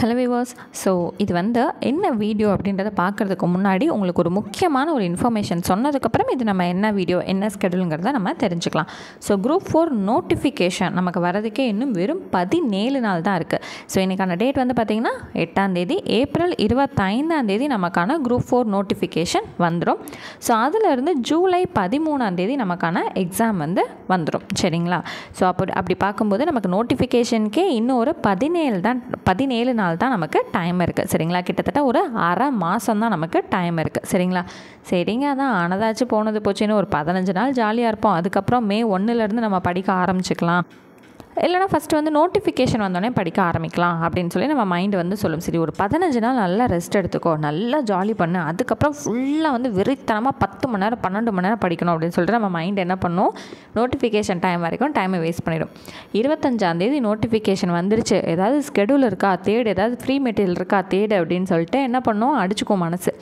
Hello viewers. So இது வந்து என்ன வீடியோ அப்படின்றத பார்க்குறதுக்கு முன்னாடி உங்களுக்கு ஒரு முக்கியமான ஒரு இன்ஃபர்மேஷன் சொன்னதுக்கப்புறம் இது நம்ம என்ன வீடியோ என்ன ஸ்கெடியூலுங்கிறத நம்ம தெரிஞ்சுக்கலாம். ஸோ குரூப் 4 நோட்டிஃபிகேஷன் நமக்கு வரதுக்கே இன்னும் வெறும் 17 நாள் தான் இருக்குது. ஸோ இன்றைக்கான டேட் வந்து பார்த்திங்கன்னா 8ஆம் தேதி, ஏப்ரல் 25ஆம் தேதி நமக்கான குரூப் 4 நோட்டிஃபிகேஷன் வந்துடும். ஸோ அதிலிருந்து ஜூலை 13ஆம் தேதி நமக்கான எக்ஸாம் வந்து வந்துடும். சரிங்களா? ஸோ அப்படி பார்க்கும்போது நமக்கு நோட்டிஃபிகேஷனுக்கே இன்னும் ஒரு 17 நாள் தான் நமக்கு டைம் இருக்குது. சரிங்களா? கிட்டத்தட்ட ஒரு அரை மாதம் தான் நமக்கு டைம் இருக்குது. சரிங்களா? சரிங்க, அதான் ஆனதாச்சு போனது போச்சுன்னு ஒரு 15 நாள் ஜாலியாக இருப்போம். அதுக்கப்புறம் மே 1லேருந்து நம்ம படிக்க ஆரம்பிச்சுக்கலாம், இல்லைனா ஃபஸ்ட்டு வந்து நோட்டிஃபிகேஷன் வந்தோடனே படிக்க ஆரம்பிக்கலாம் அப்படின்னு சொல்லி நம்ம மைண்டு வந்து சொல்லும். சரி, ஒரு 15 நாள் நல்லா ரெஸ்ட் எடுத்துக்கோ, நல்லா ஜாலி பண்ணு, அதுக்கப்புறம் ஃபுல்லாக வந்து வெறித்தனமாக 10 மணி நேரம் 12 மணி நேரம் படிக்கணும் அப்படின்னு சொல்லிட்டு நம்ம மைண்டு என்ன பண்ணும், நோட்டிஃபிகேஷன் டைம் வரைக்கும் டைமை வேஸ்ட் பண்ணிடும். 25ஆம் தேதி நோட்டிஃபிகேஷன் வந்துருச்சு, ஏதாவது ஸ்கெடியூல் இருக்கா தேடு, ஏதாவது ஃப்ரீ மெட்டீரியல் இருக்கா தேடு அப்படின்னு சொல்லிட்டு என்ன பண்ணோம், அடிச்சுக்கும் மனசு.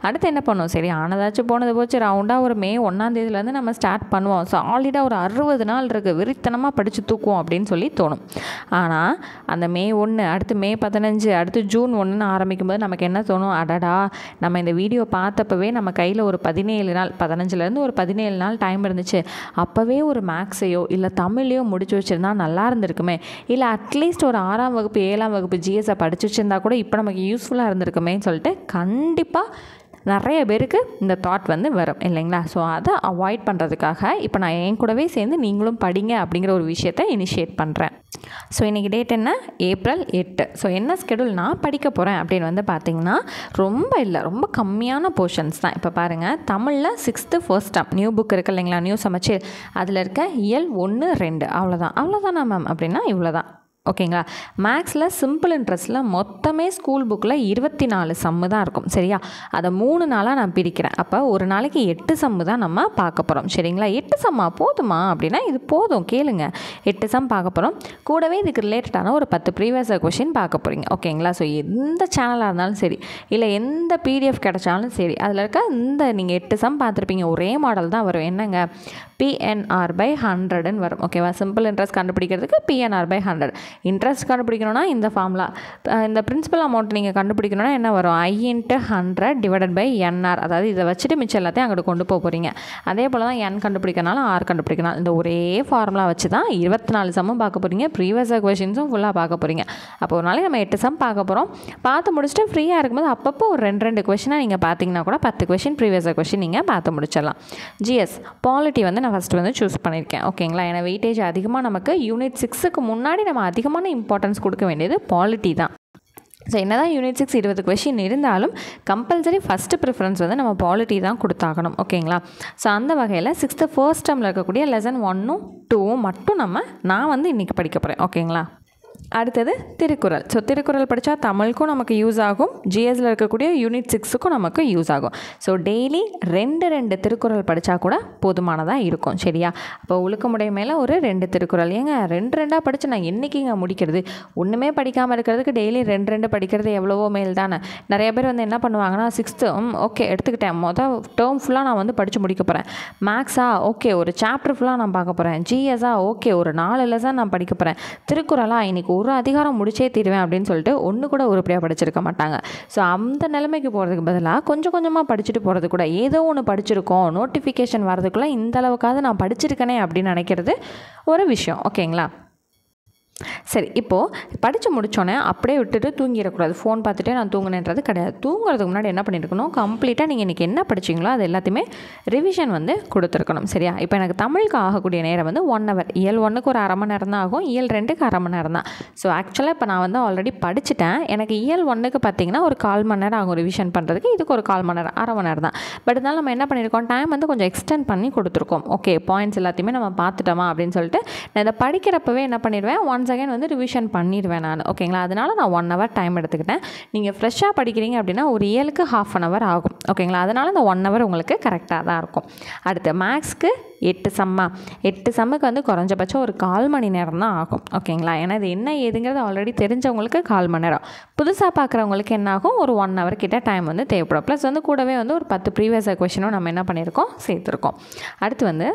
அடுத்து என்ன பண்ணோம், சரி ஆனதாச்சும் போனது போச்சு, ரவுண்டாக ஒரு மே 1ஆம் தேதியிலேருந்து நம்ம ஸ்டார்ட் பண்ணுவோம், சாலிடாக ஒரு 60 நாள் இருக்குது, வெறித்தனமாக படித்து தூக்குவோம் அப்படின்னு சொல்லி தோணும். ஆனால் அந்த மே 1, அடுத்து மே 15, அடுத்து ஜூன் 1ன்னு ஆரம்பிக்கும்போது நமக்கு என்ன தோணும், அடடா நம்ம இந்த வீடியோ பார்த்தப்பவே நம்ம கையில் ஒரு 17 நாள் 15லேருந்து ஒரு 17 நாள் டைம் இருந்துச்சு, அப்போவே ஒரு மேக்ஸையோ இல்லை தமிழையோ முடிச்சு வச்சுருந்தா நல்லா இருந்திருக்குமே, இல்லை அட்லீஸ்ட் ஒரு 6ஆம் வகுப்பு 7ஆம் வகுப்பு ஜிஎஸை படிச்சு வச்சுருந்தா கூட இப்போ நமக்கு யூஸ்ஃபுல்லாக இருந்திருக்குமேன்னு சொல்லிட்டு கண்டிப்பாக நிறைய பேருக்கு இந்த தாட் வந்து வரும் இல்லைங்களா? ஸோ அதை அவாய்ட் பண்ணுறதுக்காக இப்போ நான் என் கூடவே சேர்ந்து நீங்களும் படிங்க அப்படிங்கிற ஒரு விஷயத்தை இனிஷியேட் பண்ணுறேன். ஸோ இன்றைக்கி டேட் என்ன, ஏப்ரல் 8. ஸோ என்ன ஸ்கெடியூல் நான் படிக்க போகிறேன் அப்படின்னு வந்து பார்த்திங்கன்னா ரொம்ப கம்மியான போர்ஷன்ஸ் தான். இப்போ பாருங்கள், தமிழில் 6th first term new book இருக்குது இல்லைங்களா, நியூ சமச்சீர், அதில் இருக்க இயல் 1, 2 அவ்வளோதானா மேம் அப்படின்னா இவ்வளோதான். ஓகேங்களா? மேக்ஸில் சிம்பிள் இன்ட்ரெஸ்ட்டில் மொத்தமே ஸ்கூல் புக்கில் 24 சம்மு தான் இருக்கும். சரியா? அதை 3 நாளாக நான் பிரிக்கிறேன். அப்போ ஒரு நாளைக்கு 8 சம்மு தான் நம்ம பார்க்க போகிறோம். சரிங்களா? 8 சம்மா போதுமா அப்படின்னா இது போதும், கேளுங்க. 8 சம் பார்க்க போகிறோம். கூடவே இதுக்கு ரிலேட்டடான ஒரு 10 ப்ரீவியஸ் கொஷின் பார்க்க போகிறீங்க. ஓகேங்களா? ஸோ எந்த சேனலாக இருந்தாலும் சரி, இல்லை எந்த பிடிஎஃப் கிடைச்சாலும் சரி, அதில் இருக்க இந்த நீங்கள் 8 சம் பார்த்துருப்பீங்க, ஒரே மாடல் தான் வரும். என்னங்க, PNR/100ன்னு வரும். ஓகேவா? சிம்பிள் இன்ட்ரெஸ்ட் கண்டுபிடிக்கிறதுக்கு PNR/100. இன்ட்ரெஸ்ட் கண்டுபிடிக்கணும்னா இந்த ஃபார்முலா, இந்த பிரின்சிபல் அமௌண்ட் நீங்கள் கண்டுபிடிக்கணும்னா என்ன வரும், I/100/NR. அதாவது இதை வச்சுட்டு மிச்சம் எல்லாத்தையும் அங்கிட்டு கொண்டு போகிறீங்க. அதே போல் தான் N கண்டுபிடிக்கனாலும் R கண்டுபிடிக்கணும். இந்த ஒரே ஃபார்முலா வச்சு தான் 24 சம்மும் பார்க்க போகிறீங்க, ப்ரீவியஸ் கொஷின்ஸும் ஃபுல்லாக பார்க்க போகிறீங்க. அப்போ ஒரு நாளைக்கு நம்ம 8 சம் பார்க்க போகிறோம். பார்த்து முடிச்சுட்டு ஃப்ரீயாக இருக்கும்போது அப்பப்போ ஒரு 2 கொஷினாக நீங்கள் பார்த்தீங்கன்னா கூட 10 கொஷின் ப்ரீவியஸ் கொஷின் நீங்கள் பார்த்து முடிச்சிடலாம். ஜிஎஸ் பாலிட்டி வந்து நான் ஃபஸ்ட்டு வந்து சூஸ் பண்ணியிருக்கேன். ஓகேங்களா? ஏன்னா வெயிட்டேஜ் அதிகமாக நமக்கு யூனிட் 6க்கு முன்னாடி நம்ம அதிகமான இம்பார்ட்டன்ஸ் கொடுக்க வேண்டியது பாலிட்டி தான். ஸோ என்ன தான் யூனிட் 6 20 கொஷின் இருந்தாலும் கம்பல்சரி ஃபஸ்ட்டு ப்ரிஃபரன்ஸ் வந்து நம்ம பாலிட்டி தான் கொடுத்தாகணும். ஓகேங்களா? ஸோ அந்த வகையில் 6th ஃபர்ஸ்ட் டேர்மில் இருக்கக்கூடிய லெசன் 1, 2 மட்டும் நான் வந்து இன்றைக்கி படிக்க போகிறேன். ஓகேங்களா? அடுத்தது திருக்குறள். ஸோ திருக்குறள் படித்தா தமிழுக்கும் நமக்கு யூஸ் ஆகும், ஜிஎஸில் இருக்கக்கூடிய யூனிட் 6க்கும் நமக்கு யூஸ் ஆகும். ஸோ டெய்லி 2 திருக்குறள் படித்தா கூட போதுமானதாக இருக்கும். சரியா? அப்போ ஒழுக்கமுடைய மேலே ஒரு 2 திருக்குறள். ஏங்க 2 படித்து நான் என்றைக்கிங்க முடிக்கிறது, ஒன்றுமே படிக்காமல் இருக்கிறதுக்கு டெய்லி 2 படிக்கிறது எவ்வளவோ மேல் தானே. நிறைய பேர் வந்து என்ன பண்ணுவாங்கன்னா, 6th ஓகே எடுத்துக்கிட்டேன், மொதல் டேர்ம் ஃபுல்லாக நான் வந்து படித்து முடிக்க போகிறேன், மேக்ஸா ஓகே ஒரு சாப்டர் ஃபுல்லாக நான் பார்க்க போகிறேன், ஜிஎஸ்ஸா ஓகே ஒரு 4 லெசன் நான் படிக்க போகிறேன், திருக்குறளா இன்றைக்கி ஒரு அதிகாரம் முடிச்சே தீருவேன் அப்படின்னு சொல்லிட்டு ஒன்று கூட உருப்படியாக படிச்சிருக்க மாட்டாங்க. ஸோ அந்த நிலைமைக்கு போகிறதுக்கு பதிலாக கொஞ்சம் கொஞ்சமாக படிச்சுட்டு போகிறது கூட, ஏதோ ஒன்று படிச்சிருக்கோம், நோட்டிஃபிகேஷன் வரதுக்குள்ளே இந்த அளவுக்காவது நான் படிச்சிருக்கனே அப்படின்னு நினைக்கிறது ஒரு விஷயம். ஓகேங்களா? சரி, இப்போது படித்து முடித்தோன்னே அப்படியே விட்டுட்டு தூங்கிடக்கூடாது, ஃபோன் பார்த்துட்டே நான் தூங்கினேன்றது கிடையாது. தூங்குறதுக்கு முன்னாடி என்ன பண்ணியிருக்கணும், கம்ப்ளீட்டாக நீங்கள் இன்றைக்கி என்ன படிச்சிங்களோ அது எல்லாத்தையுமே ரிவிஷன் வந்து கொடுத்துருக்கணும். சரியா? இப்போ எனக்கு தமிழுக்கு ஆகக்கூடிய நேரம் வந்து 1 hour. இயல் 1க்கு ஒரு அரை மணி நேரம் தான் ஆகும், இயல் 2க்கு அரை மணி நேரம் தான். ஸோ ஆக்சுவலாக இப்போ நான் வந்து ஆல்ரெடி படிச்சுட்டேன். எனக்கு இயல் 1க்கு பார்த்திங்கன்னா ஒரு 1/4 மணி நேரம் ஆகும் ரிவிஷன் பண்ணுறதுக்கு, இதுக்கு ஒரு 1/4 மணி நேரம், அரை மணி நேரம் தான். பட் இருந்தாலும் நம்ம என்ன பண்ணியிருக்கோம், டைம் வந்து கொஞ்சம் எக்ஸ்டெண்ட் பண்ணி கொடுத்துருக்கோம். ஓகே, பாயிண்ட்ஸ் எல்லாத்தையுமே நம்ம பார்த்துட்டோமா அப்படின்னு சொல்லிட்டு நான் இதை படிக்கிறப்பவே என்ன பண்ணிடுவேன், ஒன்ஸ் அகைன் வந்து ரிவிஷன் பண்ணிடுவேன் நான். ஓகேங்களா? அதனால் நான் 1 hour டைம் எடுத்துக்கிட்டேன். நீங்கள் ஃப்ரெஷ்ஷாக படிக்கிறீங்க அப்படின்னா ஒரு இயலுக்கு 1/2 hour ஆகும். ஓகேங்களா? அதனால் இந்த 1 hour உங்களுக்கு கரெக்டாக தான் இருக்கும். அடுத்து மேக்ஸ்க்கு 8 சம்மா, 8 சம்முக்கு வந்து குறைஞ்சபட்சம் ஒரு 1/4 மணி நேரம் தான் ஆகும். ஓகேங்களா? ஏன்னா இது என்ன ஏதுங்கிறது ஆல்ரெடி தெரிஞ்சவங்களுக்கு 1/4 மணி நேரம், புதுசாக பார்க்குறவங்களுக்கு என்ன ஆகும், ஒரு 1 hour கிட்ட டைம் வந்து தேவைப்படும். ப்ளஸ் வந்து கூடவே வந்து ஒரு 10 ப்ரீவியஸ் கொஷினும் நம்ம என்ன பண்ணியிருக்கோம், சேர்த்துருக்கோம். அடுத்து வந்து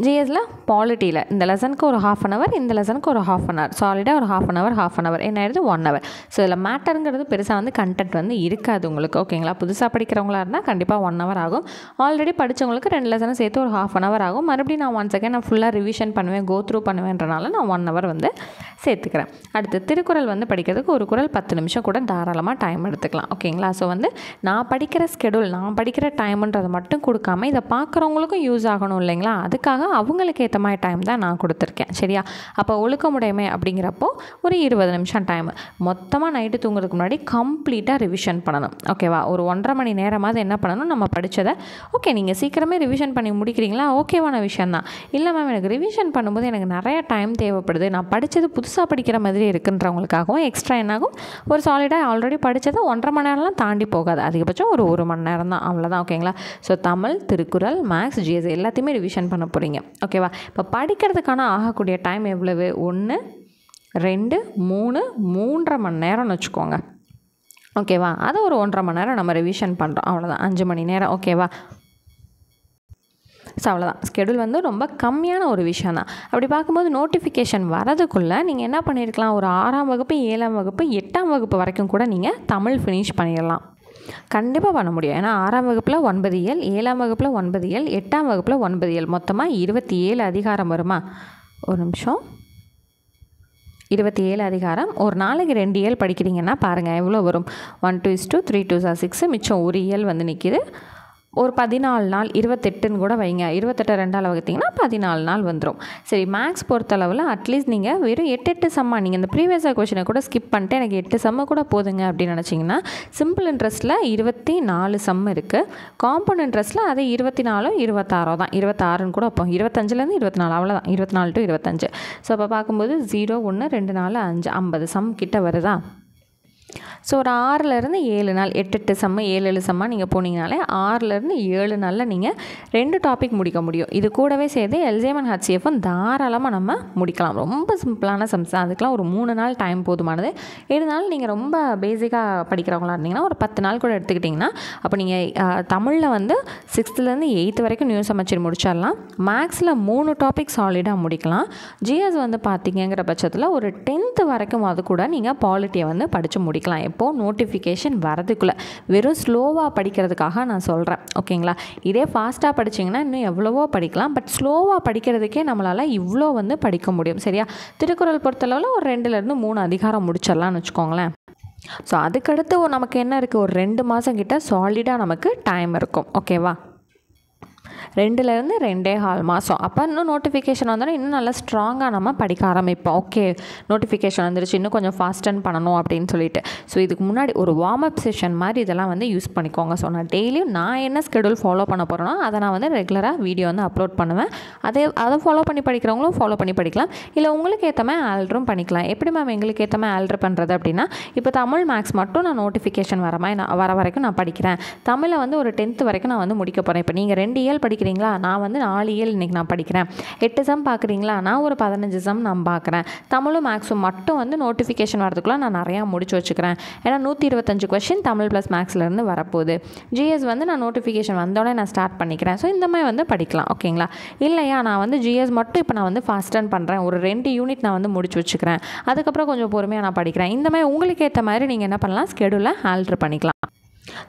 ஜிஎஸ்ல பாலிட்டியில் இந்த லெசனுக்கு ஒரு ½ அன் ஹவர், இந்த லெசனுக்கு ஒரு ½ அன் ஹவர், சாலிடாக ஒரு ½ அன் ஹவர் என்ன ஆயிடுது 1 ஹவர். ஸோ இதில் மேட்டருங்கிறது பெருசாக வந்து கண்டென்ட் வந்து இருக்காது உங்களுக்கு. ஓகேங்களா, புதுசாக படிக்கிறவங்களா இருந்தால் கண்டிப்பாக 1 ஹவர் ஆகும். ஆல்ரெடி படித்தவங்களுக்கு 2 லெசனும் சேர்த்து ஒரு ½ அன் ஹவர் ஆகும். மறுபடியும் நான் ஒன்ஸ் அகேன் நான் ஃபுல்லாக ரிவிஷன் பண்ணுவேன், கோ த்ரூ பண்ணுவேன்றனால நான் 1 ஹவர் வந்து சேர்த்துக்கிறேன். அடுத்து திருக்குறள் வந்து படிக்கிறதுக்கு ஒரு குறள் 10 நிமிஷம் கூட தாராளமாக டைம் எடுத்துக்கலாம். ஓகேங்களா, ஸோ வந்து நான் படிக்கிற ஸ்கெடியூல், நான் படிக்கிற டைமுன்றதை மட்டும் கொடுக்காம இதை பார்க்குறவங்களுக்கும் யூஸ் ஆகணும் இல்லைங்களா, அதுக்காக அவங்களுக்கு ஏற்ற மாதிரி டைம் தான் நான் கொடுத்துருக்கேன். சரியா, அப்போ ஒழுக்கமுடைமை அப்படிங்கிறப்போ ஒரு 20 நிமிஷம் டைம். மொத்தமாக நைட்டு தூங்குறதுக்கு முன்னாடி கம்ப்ளீட்டாக ரிவிஷன் பண்ணணும். ஓகேவா, ஒரு 1.5 மணி நேரமாவது என்ன பண்ணணும், நம்ம படித்ததை ஓகே நீங்கள் சீக்கிரமே ரிவிஷன் பண்ணி முடிக்கிறீங்களா, ஓகேவான விஷயம் தான். இல்லை மேம் எனக்கு ரிவிஷன் பண்ணும்போது எனக்கு நிறைய டைம் தேவைப்படுது, நான் படித்தது புதுசாக படிக்கிற மாதிரி இருக்குன்றவங்களுக்காகவும் எக்ஸ்ட்ரா என்னாகும், ஒரு சாலிடாக ஆல்ரெடி படித்ததை 1.5 மணி நேரம்லாம் தாண்டி போகாது, அதிகபட்சம் ஒரு 1 மணி நேரம் தான், அவ்வளோதான். ஓகேங்களா, so Tamil, Thirukkural, maths, GS எல்லாத்தையுமே ரிவிஷன் பண்ண போகிறீங்க. ஓகேவா, இப்போ படிக்கிறதுக்கான ஆகக்கூடிய டைம் எவ்வளவு, 1, 2, 3, 3.5 மணி நேரம்னு வச்சுக்கோங்க. ஓகேவா, அதை ஒரு 1.5 மணி நேரம் நம்ம ரிவிஷன் பண்ணுறோம், அவ்வளோதான், 5 மணி நேரம். ஓகேவா, ஸோ அவ்வளோதான். ஸ்கெடியூல் வந்து ரொம்ப கம்மியான ஒரு விஷயம் தான். அப்படி பார்க்கும்போது நோட்டிஃபிகேஷன் வரதுக்குள்ளே நீங்கள் என்ன பண்ணியிருக்கலாம், ஒரு 6ஆம் வகுப்பு, 7ஆம் வகுப்பு, 8ஆம் வகுப்பு வரைக்கும் கூட நீங்கள் தமிழ் ஃபினிஷ் பண்ணிடலாம். கண்டிப்பாக பண்ண முடியும். ஏன்னா 6ஆம் வகுப்பில் 9 இயல், 7ஆம் வகுப்பில் 9 இயல், 8ஆம் வகுப்பில் 9 இயல், மொத்தமாக 27 அதிகாரம் வருமா, ஒரு நிமிஷம், 27 அதிகாரம். ஒரு நாளைக்கு 2 இயல் படிக்கிறீங்கன்னா பாருங்கள் எவ்வளோ வரும், 1 2 3 2 6, மிச்சம் ஒரு இயல் வந்து நிற்கிது. ஒரு 14 நாள், 28ன்னு கூட வைங்க, 28 2ஆல் வகுத்திங்கன்னா 14 நாள் வந்துடும். சரி, மேக்ஸ் பொறுத்தளவில் அட்லீஸ்ட் நீங்கள் வெறும் 8 சம்மா, நீங்கள் இந்த ப்ரீவியஸ் கொஷினை கூட ஸ்கிப் பண்ணிட்டு எனக்கு 8 சம்மு கூட போதுங்க அப்படின்னு நினச்சிங்கன்னா, சிம்பிள் இன்ட்ரெஸ்ட்டில் 24 சம் இருக்குது, காம்பவுண்ட் இன்ட்ரெஸ்ட்டில் அது 24 26 தான், 26ன்னு கூட வைப்போம், 25லேருந்து 24 அவ்வளோதான், 24 to 25. ஸோ அப்போ பார்க்கும்போது 0 1 2 4 5 50 சம் கிட்ட வருதா. ஸோ ஒரு 6லேருந்து 7 நாள், 8 சம்மு 7 சம்மா நீங்கள் போனீங்கனாலே 6லேருந்து 7 நாளில் நீங்கள் 2 டாபிக் முடிக்க முடியும். இது கூடவே சேர்த்து எல்ஜிஎம் அண்ட் ஹச்சிஎஃப்பும் தாராளமாக நம்ம முடிக்கலாம். ரொம்ப சிம்பிளான சம்ஸ் தான், அதுக்கெலாம் ஒரு 3 நாள் டைம் போதுமானது. 7 நாள் நீங்கள் ரொம்ப பேசிக்காக படிக்கிறவங்களா இருந்தீங்கன்னா ஒரு 10 நாள் கூட எடுத்துக்கிட்டிங்கன்னா, அப்போ நீங்கள் தமிழில் வந்து 6லேருந்து 8 வரைக்கும் நியூ செமஸ்டர் முடிச்சிடலாம். மேக்ஸில் 3 டாபிக் சாலிடாக முடிக்கலாம். ஜிஎஸ் வந்து பார்த்தீங்கிற பட்சத்தில் ஒரு 10th வரைக்கும் அது கூட நீங்கள் பாலிட்டியை வந்து படித்து முடிக்கலாம். எப்போது நோட்டிஃபிகேஷன் வரதுக்குள்ளே, வெறும் ஸ்லோவாக படிக்கிறதுக்காக நான் சொல்கிறேன். ஓகேங்களா, இதே ஃபாஸ்ட்டாக படிச்சிங்கன்னா இன்னும் எவ்வளவோ படிக்கலாம், பட் ஸ்லோவாக படிக்கிறதுக்கே நம்மளால் இவ்வளோ வந்து படிக்க முடியும். சரியா, திருக்குறள் பொறுத்தளவில் ஒரு 2லேருந்து 3 அதிகாரம் முடிச்சிடலாம்னு வச்சுக்கோங்களேன். ஸோ அதுக்கடுத்து நமக்கு என்ன இருக்குது, ஒரு 2 மாதம் கிட்ட சாலிடாக நமக்கு டைம் இருக்கும். ஓகேவா, 2லேருந்து 2.25 மாதம். அப்போ இன்னும் நோட்டிஃபிகேஷன் வந்தாலும் இன்னும் நல்லா ஸ்ட்ராங்காக நம்ம படிக்க ஆரம்பிப்போம். ஓகே, நோட்டிஃபிகேஷன் வந்துருச்சு, இன்னும் கொஞ்சம் ஃபாஸ்டன் பண்ணணும் அப்படின்னு சொல்லிட்டு. ஸோ இதுக்கு முன்னாடி ஒரு வார்ம் அப் செஷன் மாதிரி இதெல்லாம் வந்து யூஸ் பண்ணிக்கோங்க. ஸோ நான் டெய்லியும் நான் என்ன ஸ்கெடியூல் ஃபாலோ பண்ண போகிறேன்னா அதை நான் வந்து ரெகுலராக வீடியோ வந்து அப்லோட் பண்ணுவேன். அதை ஃபாலோ பண்ணி படிக்கிறவங்களும் ஃபாலோ பண்ணி படிக்கலாம், இல்லை உங்களுக்கு ஏற்ற மாதிரி ஆல்டரும் பண்ணிக்கலாம். எப்படி மேம் எங்களுக்கு ஏற்ற மாதிரி ஆல்டர் பண்ணுறது அப்படின்னா, இப்போ தமிழ் மேக்ஸ் மட்டும் நான் நோட்டிஃபிகேஷன் வர வரைக்கும் நான் படிக்கிறேன். தமிழை வந்து ஒரு 10th வரைக்கும் நான் வந்து முடிக்க போகிறேன். இப்போ நீங்கள் 2 இயல் படிக்கிறீங்களா, நான் வந்து 4 இயல் இன்றைக்கி நான் படிக்கிறேன். 8 சம் பார்க்குறீங்களா, நான் ஒரு 15 சம் நான் பார்க்குறேன். தமிழும் மேக்ஸும் மட்டும் வந்து நோட்டிஃபிகேஷன் வரதுக்குள்ளே நான் நிறையா முடிச்சு வச்சுக்கிறேன். ஏன்னா 125 கொஷின் தமிழ் ப்ளஸ் மேக்ஸ்லேருந்து வரப்போகுது. ஜிஎஸ் வந்து நான் நோட்டிஃபிகேஷன் வந்தோடனே நான் ஸ்டார்ட் பண்ணிக்கிறேன். ஸோ இந்த மாதிரி வந்து படிக்கலாம். ஓகேங்களா, இல்லையா நான் வந்து ஜிஎஸ் மட்டும் இப்போ நான் வந்து ஃபாஸ்டன் பண்ணுறேன், ஒரு 2 யூனிட் நான் வந்து முடிச்சு வச்சுக்கிறேன், அதுக்கப்புறம் கொஞ்சம் பொறுமையாக நான் படிக்கிறேன். இந்த மாதிரி உங்களுக்கு ஏற்ற மாதிரி நீங்கள் என்ன பண்ணலாம், ஸ்கெடியூலை ஆல்டர் பண்ணிக்கலாம்.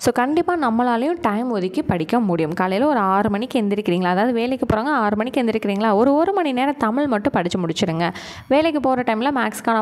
ஸோ கண்டிப்பாக நம்மளாலையும் டைம் ஒதுக்கி படிக்க முடியும். காலையில் ஒரு 6 மணிக்கு எந்திரிக்கிறீங்களா, அதாவது வேலைக்கு போகிறாங்க 6 மணிக்கு எந்திரிக்கிறீங்களா, ஒரு மணி நேரம் தமிழ் மட்டும் படித்து முடிச்சிடுங்க. வேலைக்கு போகிற டைமில் மேக்ஸ்க்கான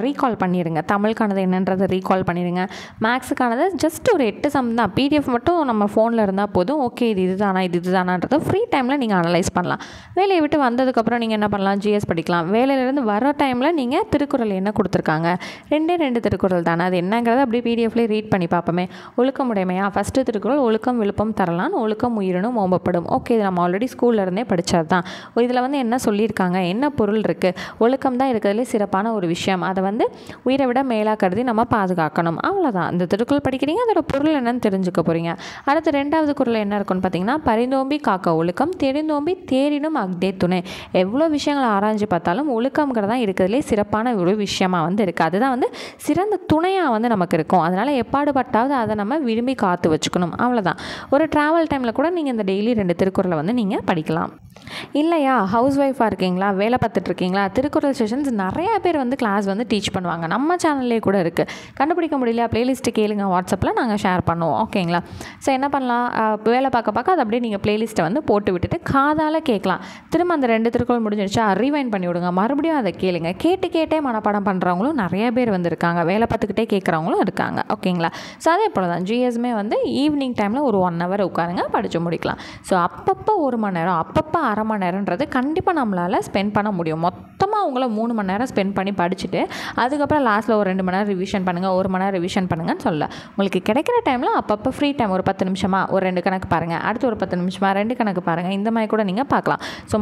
ரீகால் பண்ணிடுங்க, தமிழுக்கானது என்னன்றது ரீகால் பண்ணிடுங்க. மேக்ஸுக்கானது ஜஸ்ட் ஒரு 8 சம் தான், பிடிஎஃப் மட்டும் நம்ம ஃபோனில் இருந்தால் போதும். ஓகே, இதுதானான்றது ஃப்ரீ டைமில் நீங்கள் அனலைஸ் பண்ணலாம். வேலையை விட்டு வந்ததுக்கப்புறம் நீங்கள் என்ன பண்ணலாம், ஜிஎஸ் படிக்கலாம். வேலையிலேருந்து வர டைமில் நீங்கள் திருக்குறள் என்ன கொடுத்துருக்காங்க, 2 திருக்குறள் தானே, அது என்னங்கிறத அப்படியே பிடிஎஃப்லேயே ரீட் பண்ணி பார்ப்போமே. ஒழுக்கமுடைமையா, ஃபஸ்ட்டு திருக்குறள் ஒழுக்கம் விழுப்பம் தரலான், ஒழுக்கம் உயிரினும் ஓம்பப்படும். ஓகே, இது நம்ம ஆல்ரெடி ஸ்கூல்லேருந்தே படித்தது தான். இதில் வந்து என்ன சொல்லியிருக்காங்க, என்ன பொருள் இருக்குது, ஒழுக்கம் தான் இருக்கிறதுலே சிறப்பான ஒரு விஷயம், அதை வந்து உயிரை விட மேலாக கருதி நம்ம பாதுகாக்கணும். அவ்வளோதான், இந்த திருக்குறள் படிக்கிறீங்க, அதோட பொருள் என்னன்னு தெரிஞ்சுக்க போகிறீங்க. அடுத்து 2வது குறள் என்ன இருக்குன்னு பார்த்தீங்கன்னா, பரிந்தோம்பி காக்க ஒழுக்கம், தெரிந்தோம்பி தேரினும் அக்தே துணை. எவ்வளோ விஷயங்களை ஆராய்ஞ்சு பார்த்தாலும் ஒழுக்கம்ங்கிறது தான் இருக்கிறதுலே சிறப்பான ஒரு விஷயமாக வந்து இருக்குது. அதுதான் வந்து சிறந்த துணையாக வந்து நமக்கு இருக்கும். அதனால் எப்பாடுபட்டாவது அதை நம்ம விரும்பி காத்து வச்சுக்கணும். அவ்வளோதான். ஒரு ட்ராவல் டைமில் கூட நீங்கள் இந்த டெய்லி 2 திருக்குறளை வந்து நீங்கள் படிக்கலாம். இல்லையா ஹவுஸ் ஒய்ஃபாக இருக்கீங்களா, வேலை பார்த்துட்ருக்கீங்களா, திருக்குறள் செஷன்ஸ் நிறையா பேர் வந்து கிளாஸ் வந்து டீச் பண்ணுவாங்க. நம்ம சேனல்லே கூட இருக்குது. கண்டுபிடிக்க முடியல ப்ளேலிஸ்ட்டு கேளுங்க, வாட்ஸ்அப்பில் நாங்கள் ஷேர் பண்ணுவோம். ஓகேங்களா? ஸோ என்ன பண்ணலாம், வேலை பார்க்க அது அப்படியே நீங்கள் ப்ளேலிஸ்ட்டை வந்து போட்டு விட்டுட்டு காதால் கேட்கலாம். திரும்ப அந்த 2 திருக்குறள் முடிஞ்சிடுச்சா ரீவைண்ட் பண்ணி விடுங்க, மறுபடியும் அதை கேளுங்க. கேட்டே மனப்பாடம் பண்ணுறவங்களும் நிறைய பேர் வந்து இருக்காங்க, வேலை பார்த்துக்கிட்டே கேட்குறவங்களும் இருக்காங்க. ஓகேங்களா? ஸோ அதே போல் தான் ஜிஎஸ்மே வந்து ஈவினிங் டைமில் ஒரு 1 hour உட்காருங்க, படித்து முடிக்கலாம். ஸோ அப்பப்போ 1 மணி நேரம், அப்பப்போ அரை மணி நேரன்றது கண்டிப்பாக நம்மளால் ஸ்பெண்ட் பண்ண முடியும். மொத்தமாக உங்களை 3 மணி நேரம் ஸ்பெண்ட் பண்ணி படிச்சுட்டு அதுக்கப்புறம் லாஸ்ட்டில் ஒரு 2 மணி நேரம் ரிவிஷன் பண்ணுங்கள், 1 மணி நேரம் ரிவிஷன் பண்ணுங்கன்னு சொல்ல. உங்களுக்கு கிடைக்கிற டைமில் அப்பப்போ ஃப்ரீ டைம் ஒரு 10 நிமிஷமாக ஒரு 2 கணக்கு பாருங்கள், அடுத்து ஒரு 10 நிமிஷமாக 2 கணக்கு பாருங்கள், இந்த மாதிரி கூட நீங்கள் பார்க்கலாம். ஸோ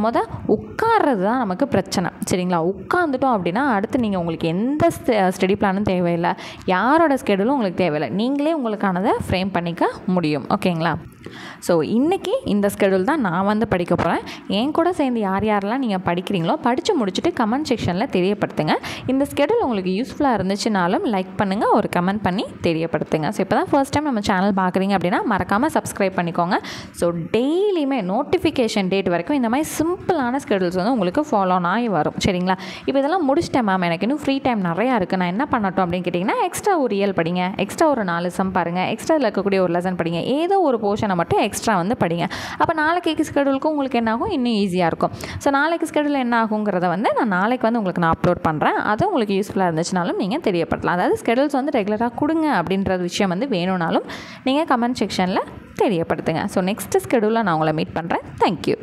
உட்கார்றது தான் நமக்கு பிரச்சனை. சரிங்களா? உட்காந்துட்டோம் அப்படின்னா அடுத்து நீங்கள் உங்களுக்கு எந்த ஸ்டடி பிளானும் தேவையில்லை, யாரோட ஸ்கெடியூலும் உங்களுக்கு தேவையில்லை, நீங்களே உங்களுக்கானதை ஃப்ரேம் பண்ணிக்க முடியும். ஓகேங்களா? ஸோ இன்றைக்கி இந்த ஸ்கெடியூல் தான் நான் வந்து படிக்க போகிறேன். என் கூட சேர்ந்து யாரெல்லாம் நீங்கள் படிக்கிறீங்களோ படித்து முடிச்சுட்டு கமெண்ட் செக்ஷனில் தெரியப்படுத்துங்க. இந்த ஸ்கெடியூல் உங்களுக்கு யூஸ்ஃபுல்லாக இருந்துச்சுனாலும் லைக் பண்ணுங்கள், ஒரு கமெண்ட் பண்ணி தெரியப்படுத்துங்க. ஸோ இப்போ தான் ஃபர்ஸ்ட் டைம் நம்ம சேனல் பார்க்குறீங்க அப்படின்னா மறக்காமல் சப்ஸ்கிரைப் பண்ணிக்கோங்க. ஸோ டெய்லியுமே நோட்டிஃபிகேஷன் டேட் வரைக்கும் இந்த மாதிரி சிம்பிளான ஸ்கெடியூல்ஸ் வந்து உங்களுக்கு ஃபாலோ ஆகி வரும். சரிங்களா? இப்போ இதெல்லாம் முடிச்சிட்டேன் மேம், எனக்கு இன்னும் ஃப்ரீ டைம் நிறையா இருக்குது, நான் என்ன பண்ணட்டும் அப்படின்னு கேட்டிங்கன்னா எக்ஸ்ட்ரா ஒரு இயல் படிங்க, எக்ஸ்ட்ரா ஒரு 4 சம் பாருங்கள், எக்ஸ்ட்ரா இருக்கக்கூடிய ஒரு லெசன் படிங்க, ஏதோ ஒரு போர்ஷனை மட்டும் எக்ஸ்ட்ரா வந்து படிங்க. அப்போ நாளைக்கு ஸ்கெடியூலுக்கு உங்களுக்கு என்ன ஆகும், இன்னும் ஈஸியாக இருக்கும். ஸோ நாளைக்கு ஸ்கெடியூல் என்ன ஆகுங்கிறத வந்து நான் நாளைக்கு வந்து உங்களுக்கு நான் அப்லோட் பண்ணுறேன். அது உங்களுக்கு யூஸ்ஃபுல்லாக இருந்துச்சுனாலும் நீங்கள் தெரியப்படுத்தலாம். அதாவது ஸ்கெடியூல்ஸ் வந்து ரெகுலராக கொடுங்க அப்படின்ற விஷயம் வந்து வேணும்னாலும் நீங்கள் கமெண்ட் செக்ஷனில் தெரியப்படுத்துங்க. ஸோ நெக்ஸ்ட் ஸ்கெடியூலில் நான் உங்களை மீட் பண்ணுறேன். தேங்க்யூ.